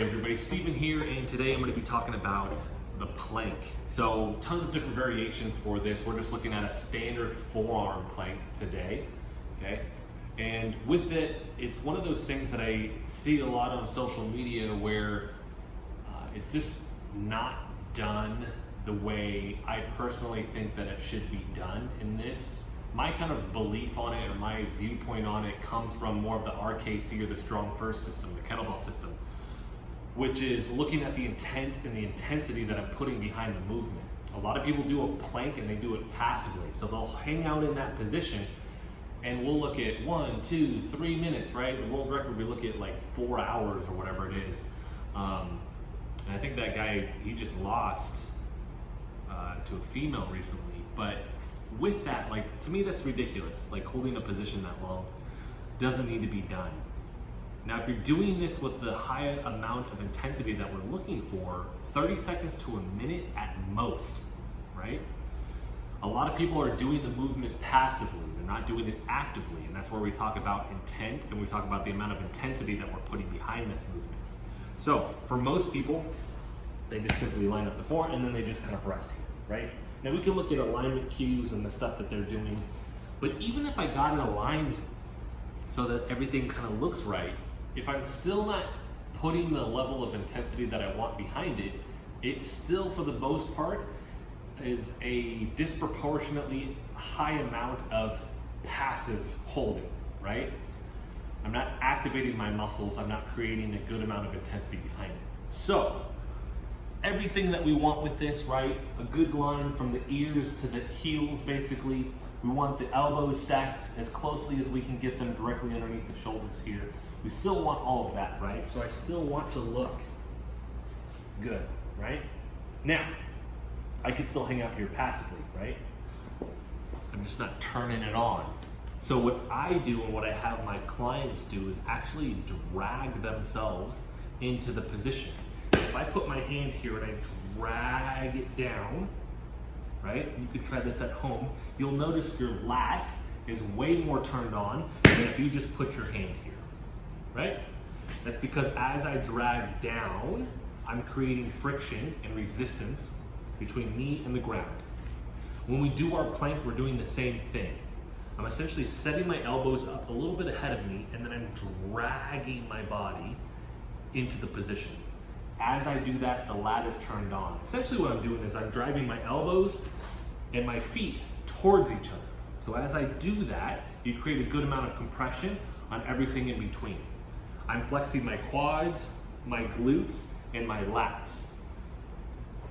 Hey everybody, Steven here, and today I'm going to be talking about the plank. So tons of different variations for this. We're just looking at a standard forearm plank today, okay? And with it, it's one of those things that I see a lot on social media where it's just not done the way I personally think that it should be done in this. My kind of belief on it, or my viewpoint on it, comes from more of the RKC or the Strong First system, the kettlebell system, which is looking at the intent and the intensity that I'm putting behind the movement. A lot of people do a plank and they do it passively. So they'll hang out in that position and we'll look at 1, 2, 3 minutes, right? The world record, we look at like 4 hours or whatever it is. And I think that guy, he just lost to a female recently. But with that, like, to me, that's ridiculous. Like, holding a position that long doesn't need to be done. Now, if you're doing this with the high amount of intensity that we're looking for, 30 seconds to a minute at most, right? A lot of people are doing the movement passively. They're not doing it actively. And that's where we talk about intent and we talk about the amount of intensity that we're putting behind this movement. So for most people, they just simply line up the form and then they just kind of rest here, right? Now we can look at alignment cues and the stuff that they're doing, but even if I got it aligned so that everything kind of looks right, if I'm still not putting the level of intensity that I want behind it, it still, for the most part, is a disproportionately high amount of passive holding, right? I'm not activating my muscles, I'm not creating a good amount of intensity behind it. So, everything that we want with this, right? A good line from the ears to the heels, basically. We want the elbows stacked as closely as we can get them directly underneath the shoulders here. We still want all of that, right? So I still want to look good, right? Now, I could still hang out here passively, right? I'm just not turning it on. So what I do and what I have my clients do is actually drag themselves into the position. If I put my hand here and I drag it down, right? You could try this at home. You'll notice your lat is way more turned on than if you just put your hand here, right? That's because as I drag down, I'm creating friction and resistance between me and the ground. When we do our plank, we're doing the same thing. I'm essentially setting my elbows up a little bit ahead of me and then I'm dragging my body into the position. As I do that, the lat is turned on. Essentially what I'm doing is I'm driving my elbows and my feet towards each other. So as I do that, you create a good amount of compression on everything in between. I'm flexing my quads, my glutes, and my lats.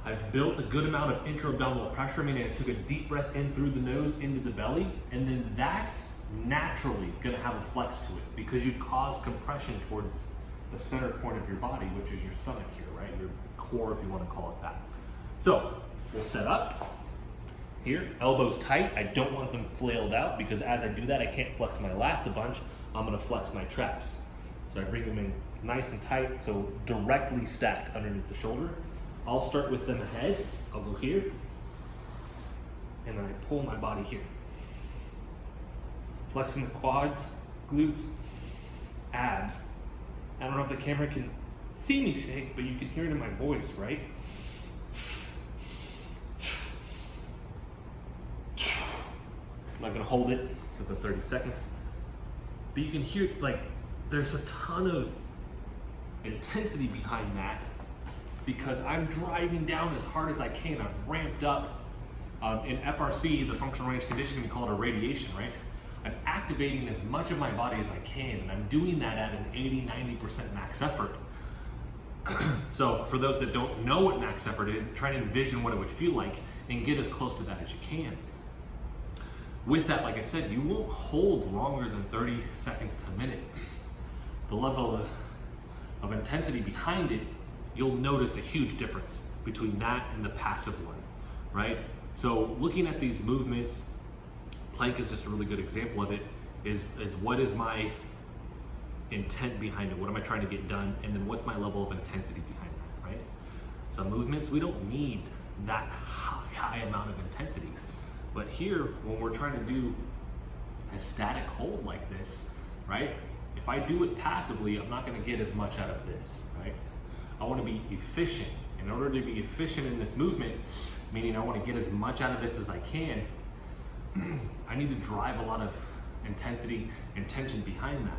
I've built a good amount of intra-abdominal pressure, meaning I took a deep breath in through the nose into the belly, and then that's naturally gonna have a flex to it because you've caused compression towards the center point of your body, which is your stomach here, right? Your core, if you want to call it that. So we'll set up here, elbows tight. I don't want them flailed out because as I do that, I can't flex my lats a bunch. I'm going to flex my traps. So I bring them in nice and tight, so directly stacked underneath the shoulder. I'll start with them ahead. I'll go here, and then I pull my body here. Flexing the quads, glutes, abs. I don't know if the camera can see me shake, but you can hear it in my voice, right? I'm not gonna hold it for the 30 seconds, but you can hear, like, there's a ton of intensity behind that because I'm driving down as hard as I can. I've ramped up. In FRC, the functional range conditioning, we call it a radiation, right? I'm activating as much of my body as I can, and I'm doing that at an 80-90% max effort. So for those that don't know what max effort is, try to envision what it would feel like and get as close to that as you can. With that, like I said, you won't hold longer than 30 seconds to a minute. The level of intensity behind it, you'll notice a huge difference between that and the passive one, right? So looking at these movements, plank is just a really good example of it, is what is my intent behind it? What am I trying to get done? And then what's my level of intensity behind that, right? Some movements, we don't need that high amount of intensity. But here, when we're trying to do a static hold like this, right? If I do it passively, I'm not gonna get as much out of this, right? I want to be efficient. In order to be efficient in this movement, meaning I want to get as much out of this as I can, I need to drive a lot of intensity and tension behind that.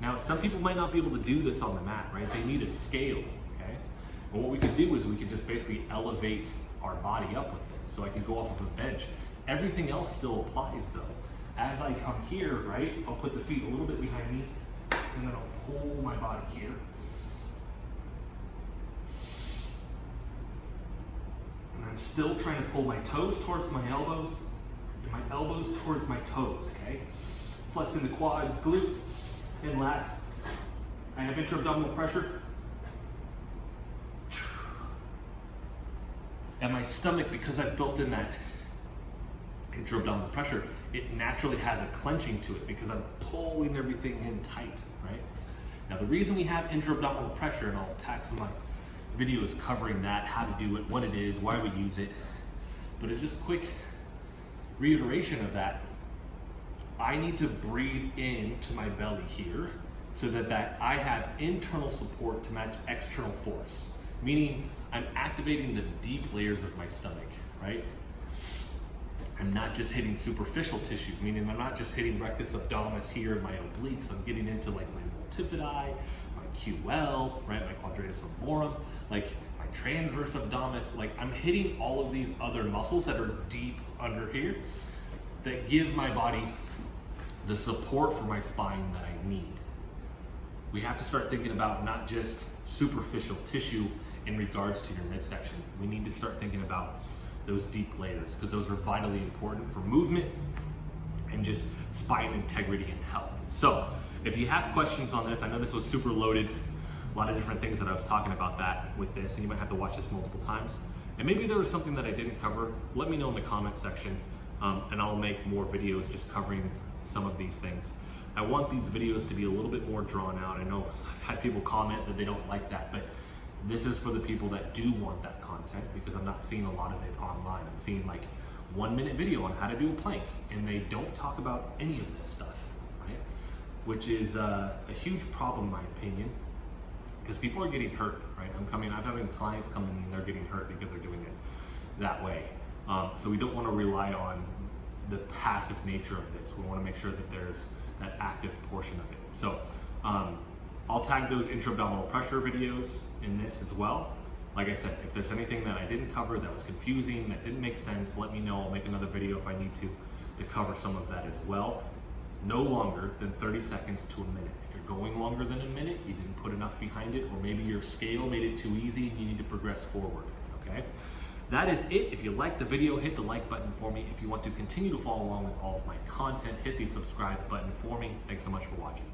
Now, some people might not be able to do this on the mat, right? They need a scale, okay? And what we could do is we could just basically elevate our body up with this. So I can go off of a bench. Everything else still applies though. As I come here, right, I'll put the feet a little bit behind me, and then I'll pull my body here. And I'm still trying to pull my toes towards my elbows, and my elbows towards my toes, okay? Flexing the quads, glutes, and lats. I have intra-abdominal pressure. And my stomach, because I've built in that intra-abdominal pressure, it naturally has a clenching to it because I'm pulling everything in tight, right? Now the reason we have intra-abdominal pressure, and I'll attack some of my videos covering that, how to do it, what it is, why we use it, but it's just quick reiteration of that. I need to breathe into my belly here so that I have internal support to match external force, meaning I'm activating the deep layers of my stomach, right? I'm not just hitting superficial tissue, meaning I'm not just hitting rectus abdominis here in my obliques. I'm getting into like my multifidi, my QL, right? My quadratus lumborum, like my transverse abdominis. Like I'm hitting all of these other muscles that are deep under here that give my body the support for my spine that I need. We have to start thinking about not just superficial tissue in regards to your midsection. We need to start thinking about those deep layers because those are vitally important for movement and just spine integrity and health. So if you have questions on this, I know this was super loaded, a lot of different things that I was talking about that with this, and you might have to watch this multiple times. And maybe there was something that I didn't cover. Let me know in the comment section, and I'll make more videos just covering some of these things. I want these videos to be a little bit more drawn out. I know I've had people comment that they don't like that, but this is for the people that do want that content because I'm not seeing a lot of it online. I'm seeing like 1 minute video on how to do a plank and they don't talk about any of this stuff, right? Which is a huge problem in my opinion because people are getting hurt, right? I'm having clients come in and they're getting hurt because they're doing it that way. So we don't want to rely on the passive nature of this. We want to make sure that there's that active portion of it. So I'll tag those intra-abdominal pressure videos in this as well. Like I said, if there's anything that I didn't cover that was confusing, that didn't make sense, let me know. I'll make another video if I need to cover some of that as well. No longer than 30 seconds to a minute. If you're going longer than a minute, you didn't put enough behind it, or maybe your scale made it too easy and you need to progress forward, okay? That is it. If you liked the video, hit the like button for me. If you want to continue to follow along with all of my content, hit the subscribe button for me. Thanks so much for watching.